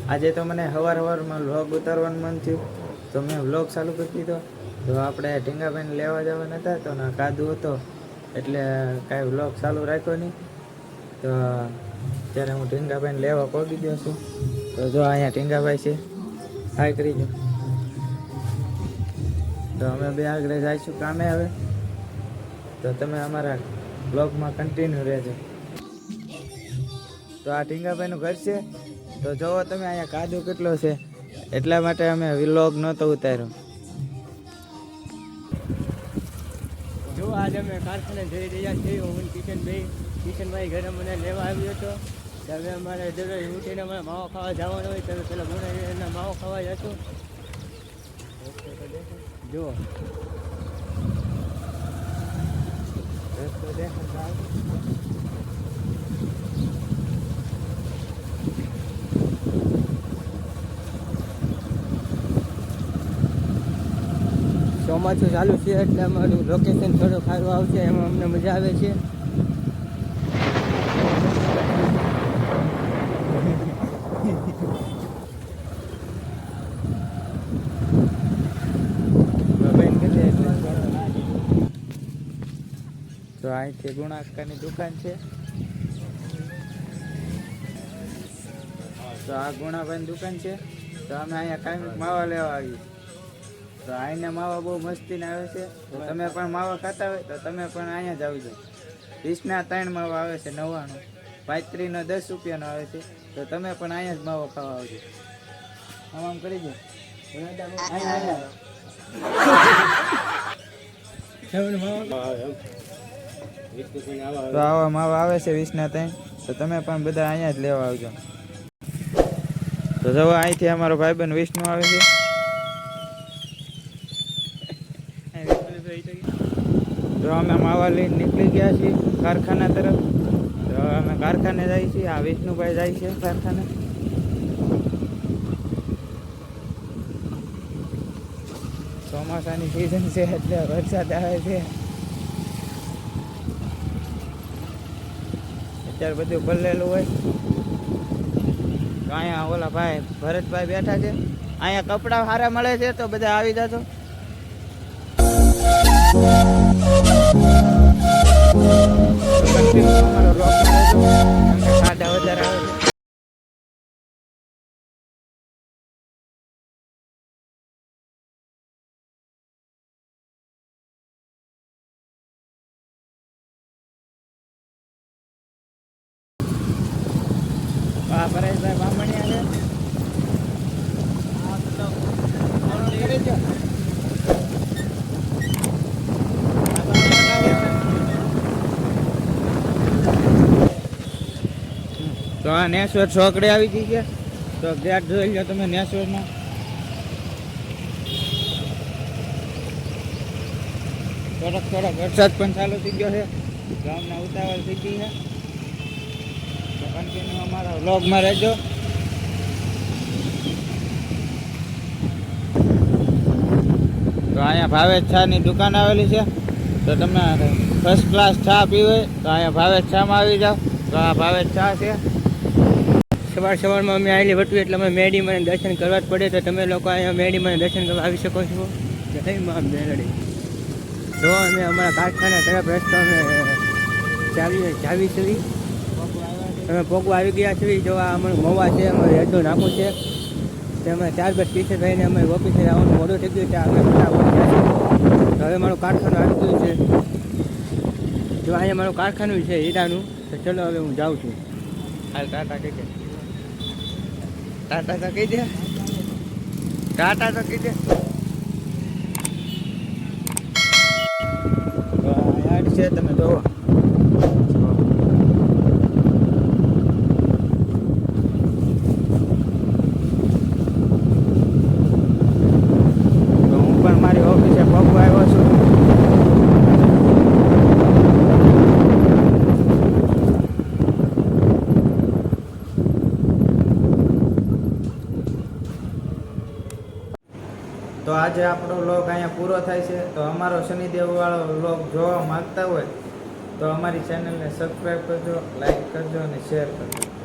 આજે તો મને સવારમાં વ્લોગ ઉતારવાનું મન થયું તો મેં વ્લોગ ચાલુ કરી દીધો. તો આપણે ઢીંગાભાઈને લેવા જવાના હતા તો ના કાદુ હતો એટલે કાંઈ વ્લોગ ચાલુ રાખ્યો નહીં. તો ત્યારે હું ઢીંગાભાઈને લેવા પહોંચી ગયો છું. તો જો અહીંયા ઢીંગાભાઈ છે, હાય કરી દો. તો અમે બે આગળ જઈશું કામે હવે. તો તમે અમારા બ્લોગમાં કન્ટિન્યુ રહેજો. તો આ ઢીંગાભાઈનું ઘર છે. તો જોવો તમે અહીંયા કાદુ કેટલો છે, એટલા માટે અમે વ્લોગ નહોતો ઉતાર્યો. જો આજે અમે કારખાને જઈ રહ્યા છીએ. હું કિશનભાઈ ઘરે મને લેવા આવ્યો હતો. હવે અમારે દરરોજ ઉઠીને અમારે માવો ખાવા જવાનો હોય તો પેલા ગુણાના માવો ખાવા જશું. જો ચોમાસું ચાલુ છે એટલે અમારું લોકેશન થોડું સારું આવશે, એમાં અમને મજા આવે છે. તો અહીંથી ગુણાકાની દુકાન છે. તો આ ગુણાભાઈની દુકાન છે. તો અમે અહીંયા કાંઈ માવા લેવા આવીએ. તો અહીંના માવા બહુ મસ્તીને આવે છે. તો તમે પણ માવા ખાતા હોય તો તમે પણ અહીંયા જ આવજો. 20ના 3 માવા આવે છે, 99, 35નો 10 રૂપિયાનો આવે છે. તો તમે પણ અહીંયા જ માવો ખાવા આવજો. આમ કરી દો. તો આવા માવા આવે છે 20ના 3. તો તમે પણ બધા અહીંયા જ લેવા આવજો. તો જવા અહીંથી અમારો ભાઈબંધ વિષ્ણુ આવે છે. તો અમે માવા લઈને નીકળી ગયા છીએ કારખાના તરફ. તો અમે કારખાને જઈએ છીએ. આ વિષ્ણુભાઈ જાય છે કારખાને. ચોમાસાની સિઝન છે એટલે વરસાદ આવે છે. અત્યારે બધું પલળેલું હોય. તો અહીંયા ઓલા ભાઈ ભરતભાઈ બેઠા છે. અહીંયા કપડાં સારા મળે છે તો બધા આવી જજો. અમારો રોક ખાડા વધારે આવે છે. પરેશભાઈ બામણિયા છે. તો આ નેસવર છોકડી આવી ગઈ છે. તો ગેટ જોઈ લો તમે નેસવરમાં. થોડોક વરસાદ પણ ચાલુ થઈ ગયો છે. ગામના ઉતાવળ થઈ ગઈ છે. તો કન્ટિન્યુ અમારા વ્લોગમાં રહેજો. તો અહીંયા ભાવેશ ચાની દુકાન આવેલી છે. તો તમે ફર્સ્ટ ક્લાસ ચા પીવી તો અહીંયા ભાવેશ ચામાં આવી જાઓ. તો આ ભાવેશ ચા છે. સવારમાં અમે આવેલી વટવી એટલે અમે મેડીમાં દર્શન કરવા જ પડે. તો તમે લોકો અહીંયા મેડીમાં દર્શન કરવા આવી શકો છો. જય મા મેલડી. જો અમે અમારા કારખાના તરફ રસ્તો અમે જાવી છીએ. અમે પોગવા આવી ગયા છીએ. જો આ અમારું મવા છે, અમારું હેડું નાખું છે. તેમાં 4 બસ કિશનભાઈને અમારી ઓફિસે આવવાનું મોડું થઈ ગયું છે. અમે ફટાફટ ગયા છે. તો હવે મારું કારખાનું આવી ગયું છે. જો અહીંયા મારું કારખાનું છે હીરાનું. તો ચલો હવે હું જાઉં છું. હાલ ટાટા કહી દે. ટાટા તો કહી દે. ટાટા તો કહી દે. યાદ છે તમે જોવો. હું પણ મારી ઓફિસે પગવા આવ્યો છું. તો આજે આપણો વ્લોગ અહીંયા પૂરો થાય છે. તો અમારો શનિદેવવાળો વ્લોગ જોવા માંગતા હોય તો અમારી ચેનલને સબસ્ક્રાઈબ કરજો, લાઈક કરજો અને શેર કરજો.